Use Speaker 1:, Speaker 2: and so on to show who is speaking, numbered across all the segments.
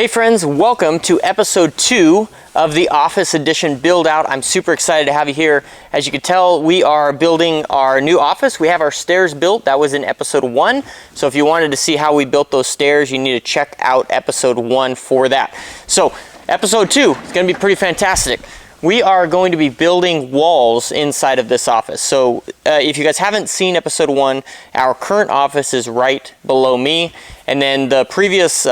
Speaker 1: Hey friends, welcome to episode 2 of the Office Edition build out. I'm super excited to have you here. As you can tell, we are building our new office. We have our stairs built. That was in episode 1. So if you wanted to see how we built those stairs, you need to check out episode 1 for that. So episode 2 is going to be pretty fantastic. We are going to be building walls inside of this office. So if you guys haven't seen episode 1, our current office is right below me. And then the previous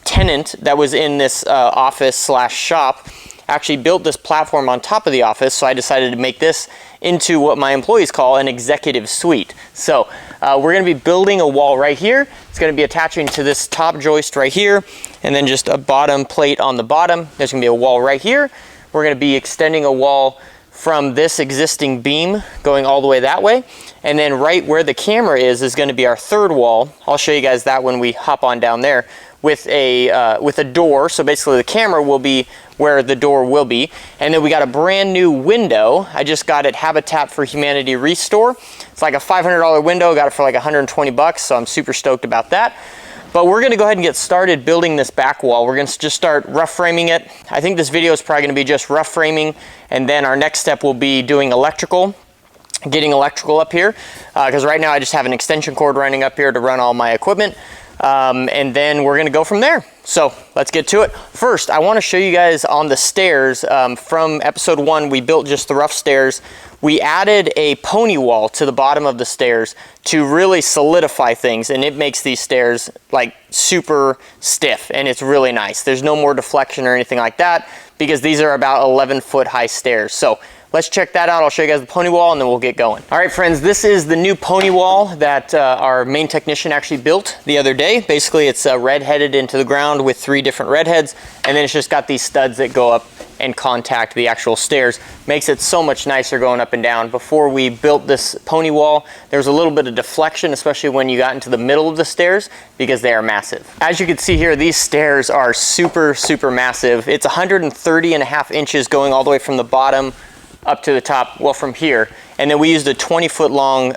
Speaker 1: tenant that was in this office slash shop actually built this platform on top of the office. So I decided to make this into what my employees call an executive suite. So we're going to be building a wall right here. It's going to be attaching to this top joist right here, and then just a bottom plate on the bottom. There's going to be a wall right here. We're going to be extending a wall from this existing beam going all the way that way. And then right where the camera is going to be our third wall. I'll show you guys that when we hop on down there with a door. So basically the camera will be where the door will be. And then we got a brand new window. I just got it Habitat for Humanity Restore. It's like a $500 window. Got it for like 120 bucks. So I'm super stoked about that. But we're gonna go ahead and get started building this back wall. We're gonna just start rough framing it. I think this video is probably gonna be just rough framing, and then our next step will be doing electrical, getting electrical up here, because right now I just have an extension cord running up here to run all my equipment. And then we're gonna go from there. So let's get to it. First, I wanna show you guys on the stairs. From episode 1, we built just the rough stairs. We added a pony wall to the bottom of the stairs to really solidify things, and it makes these stairs like super stiff, and it's really nice. There's no more deflection or anything like that because these are about 11-foot high stairs. So let's check that out. I'll show you guys the pony wall and then we'll get going. All right, friends, this is the new pony wall that our main technician actually built the other day. Basically, it's red-headed into the ground with 3 different red heads, and then it's just got these studs that go up and contact the actual stairs. Makes it so much nicer going up and down. Before we built this pony wall, there was a little bit of deflection, especially when you got into the middle of the stairs, because they are massive. As you can see here, these stairs are super, super massive. It's 130.5 inches going all the way from the bottom up to the top, well, from here. And then we used a 20-foot long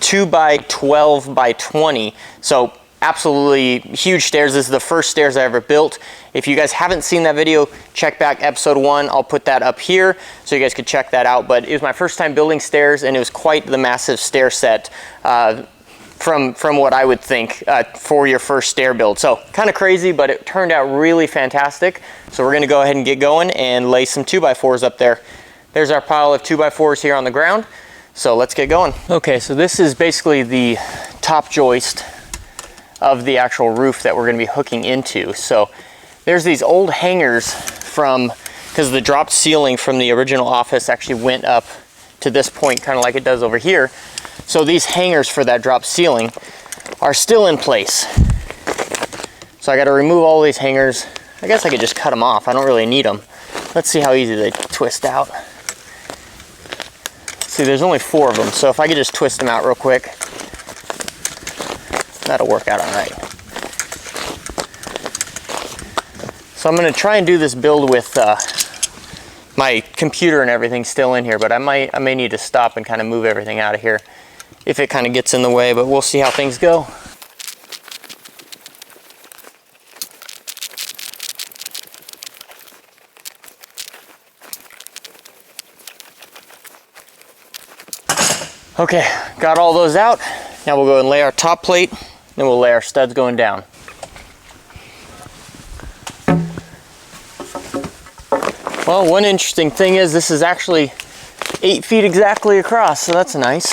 Speaker 1: 2 by 12 by 20. So absolutely huge stairs. This is the first stairs I ever built. If you guys haven't seen that video, check back episode 1. I'll put that up here so you guys could check that out. But it was my first time building stairs, and it was quite the massive stair set from what I would think for your first stair build. So kind of crazy, but it turned out really fantastic. So we're gonna go ahead and get going and lay some 2x4s up there. There's our pile of 2x4s here on the ground. So let's get going. Okay, so this is basically the top joist of the actual roof that we're gonna be hooking into. So there's these old hangers because the dropped ceiling from the original office actually went up to this point, kind of like it does over here. So these hangers for that dropped ceiling are still in place. So I gotta remove all these hangers. I guess I could just cut them off. I don't really need them. Let's see how easy they twist out. See, there's only 4 of them, so if I could just twist them out real quick, that'll work out all right. So I'm going to try and do this build with my computer and everything still in here, but I may need to stop and kind of move everything out of here if it kind of gets in the way, but we'll see how things go. Okay, got all those out. Now we'll go and lay our top plate, then we'll lay our studs going down. Well, one interesting thing is this is actually 8 feet exactly across, so that's nice.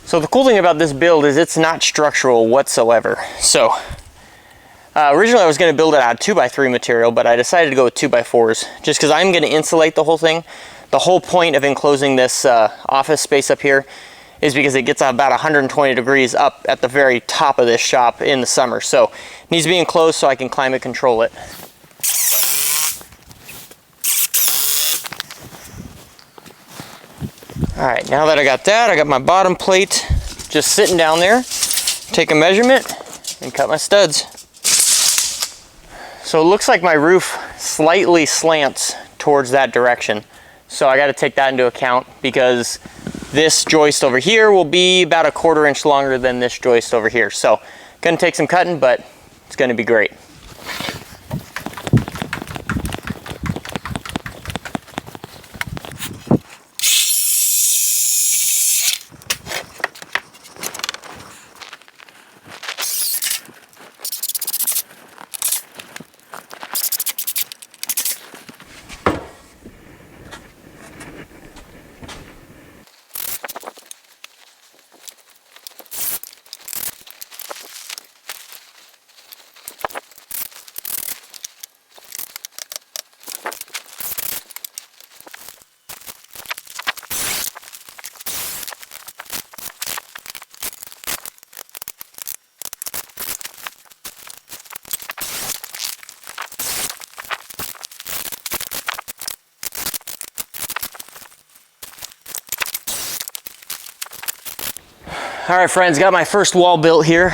Speaker 1: So the cool thing about this build is it's not structural whatsoever. So originally I was going to build it out of 2x3 material, but I decided to go with 2x4s just because I'm going to insulate the whole thing. The whole point of enclosing this office space up here is because it gets about 120 degrees up at the very top of this shop in the summer. So it needs to be enclosed so I can climate control it. All right, now that I got that, I got my bottom plate just sitting down there. Take a measurement and cut my studs. So it looks like my roof slightly slants towards that direction. So I got to take that into account because this joist over here will be about a 1/4 inch longer than this joist over here. So gonna take some cutting, but it's gonna be great. All right, friends, got my first wall built here.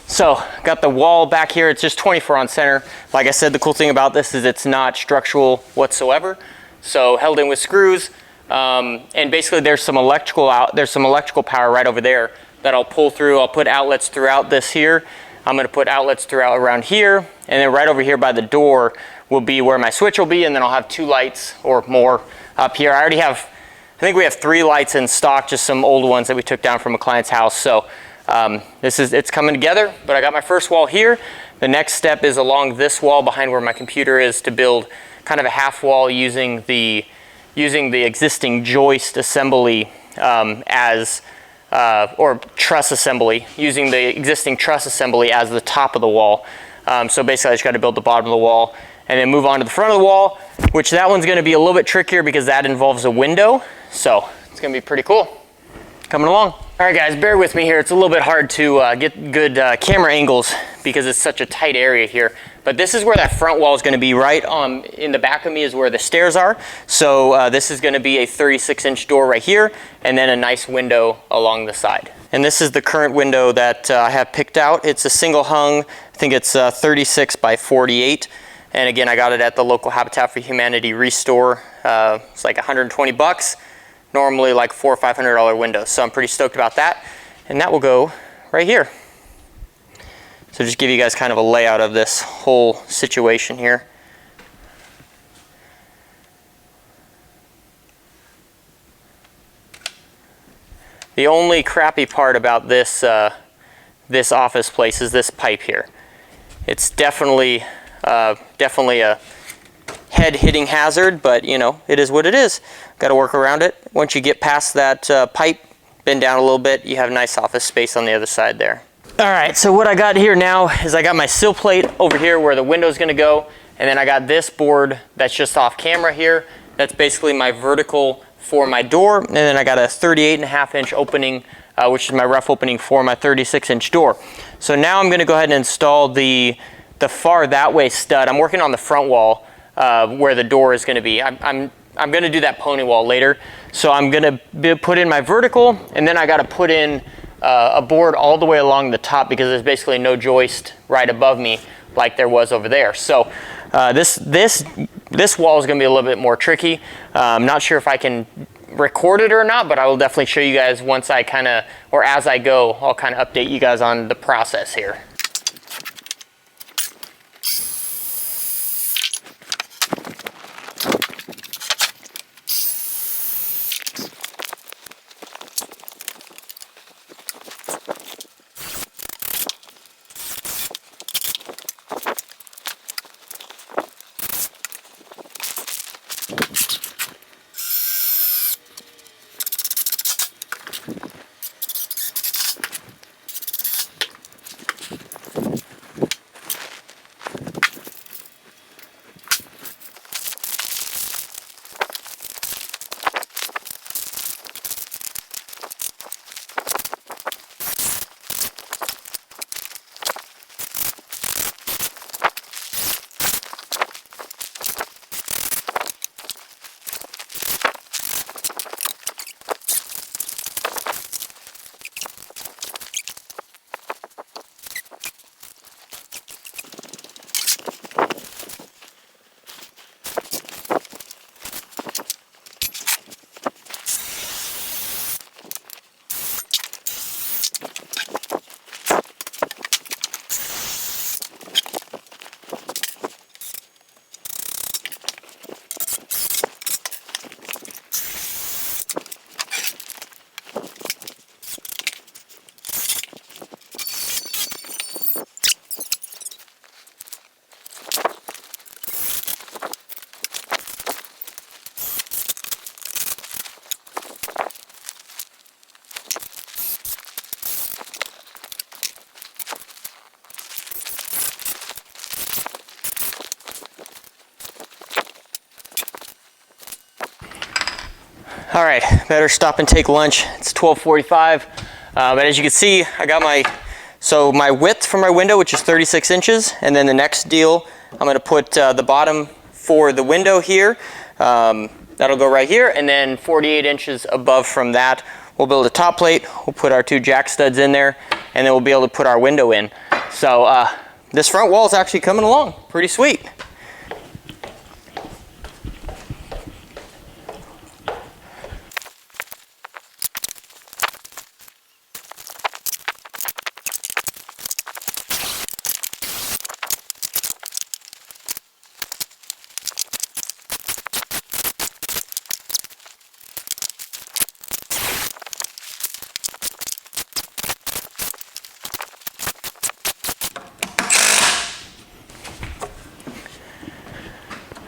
Speaker 1: So got the wall back here. It's just 24 on center. Like I said, the cool thing about this is it's not structural whatsoever. So held in with screws. And basically there's some electrical power right over there that I'll pull through. I'll put outlets throughout this here. I'm gonna put outlets throughout around here. And then right over here by the door will be where my switch will be. And then I'll have 2 lights or more up here. I think we have 3 lights in stock, just some old ones that we took down from a client's house. So it's coming together, but I got my first wall here. The next step is along this wall behind where my computer is to build kind of a half wall using the existing joist assembly or truss assembly, using the existing truss assembly as the top of the wall. So basically I just got to build the bottom of the wall and then move on to the front of the wall, which that one's going to be a little bit trickier because that involves a window. So it's going to be pretty cool. Coming along. All right, guys, bear with me here. It's a little bit hard to get good camera angles because it's such a tight area here. But this is where that front wall is going to be. Right in the back of me is where the stairs are. So this is going to be a 36-inch door right here, and then a nice window along the side. And this is the current window that I have picked out. It's a single hung. I think it's 36 by 48. And again, I got it at the local Habitat for Humanity restore. It's like 120 bucks. Normally like $400 or $500 windows. So I'm pretty stoked about that. And that will go right here. So just give you guys kind of a layout of this whole situation here. The only crappy part about this this office place is this pipe here. It's definitely a head-hitting hazard, but you know, it is what it is. Got to work around it. Once you get past that pipe, bend down a little bit, you have nice office space on the other side there. All right, so what I got here now is I got my sill plate over here where the window's going to go, and then I got this board that's just off camera here. That's basically my vertical for my door, and then I got a 38.5-inch opening, which is my rough opening for my 36-inch door. So now I'm going to go ahead and install the far that way stud. I'm working on the front wall where the door is going to be. I'm going to do that pony wall later. So I'm going to put in my vertical, and then I got to put in a board all the way along the top because there's basically no joist right above me like there was over there. So this wall is going to be a little bit more tricky. I'm not sure if I can record it or not, but I will definitely show you guys once I as I go, I'll kind of update you guys on the process here. All right, better stop and take lunch. It's 12:45, but as you can see, I got my width for my window, which is 36 inches, and then the next deal, I'm gonna put the bottom for the window here. That'll go right here, and then 48 inches above from that, we'll build a top plate, we'll put our 2 jack studs in there, and then we'll be able to put our window in. So this front wall is actually coming along pretty sweet.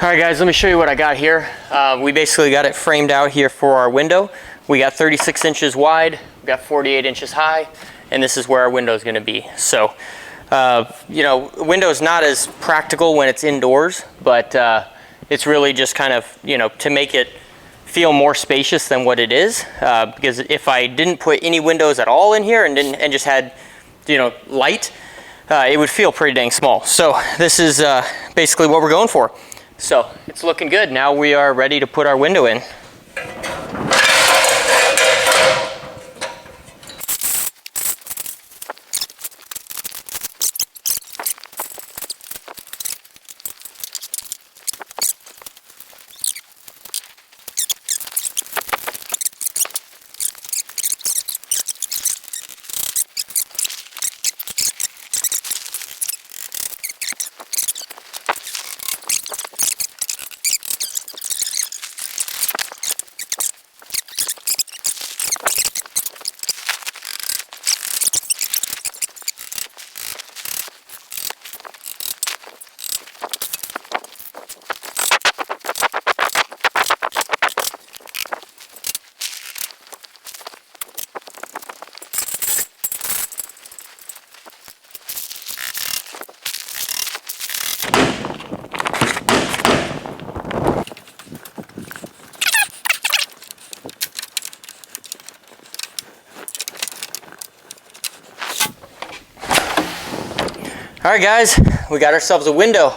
Speaker 1: All right guys, let me show you what I got here. We basically got it framed out here for our window. We got 36 inches wide, we got 48 inches high, and this is where our window is gonna be. So, you know, window's not as practical when it's indoors, but it's really just kind of, you know, to make it feel more spacious than what it is. Because if I didn't put any windows at all in here and just had, you know, light, it would feel pretty dang small. So this is basically what we're going for. So it's looking good. Now we are ready to put our window in. All right guys, we got ourselves a window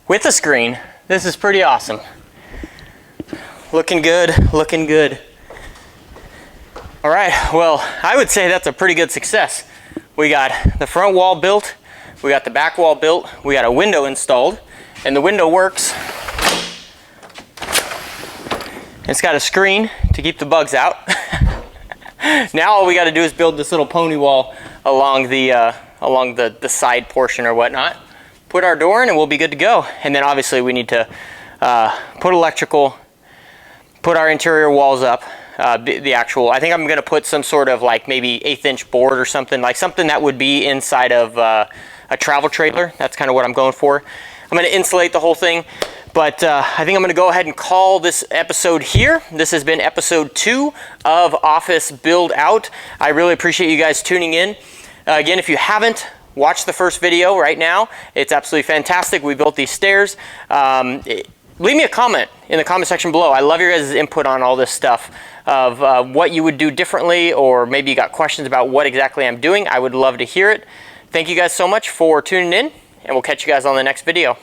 Speaker 1: with a screen. This is pretty awesome. Looking good, looking good. All right, well, I would say that's a pretty good success. We got the front wall built, we got the back wall built, we got a window installed, and the window works. It's got a screen to keep the bugs out. Now all we got to do is build this little pony wall along the side portion or whatnot. Put our door in and we'll be good to go. And then obviously we need to put electrical, put our interior walls up. The actual, I think I'm going to put some sort of like maybe 1/8 inch board or something, like something that would be inside of a travel trailer. That's kind of what I'm going for. I'm going to insulate the whole thing. But I think I'm going to go ahead and call this episode here. This has been episode 2 of Office Build Out. I really appreciate you guys tuning in. Again, if you haven't watched the first video right now, it's absolutely fantastic. We built these stairs. Leave me a comment in the comment section below. I love your guys' input on all this stuff of what you would do differently, or maybe you got questions about what exactly I'm doing. I would love to hear it. Thank you guys so much for tuning in, and we'll catch you guys on the next video.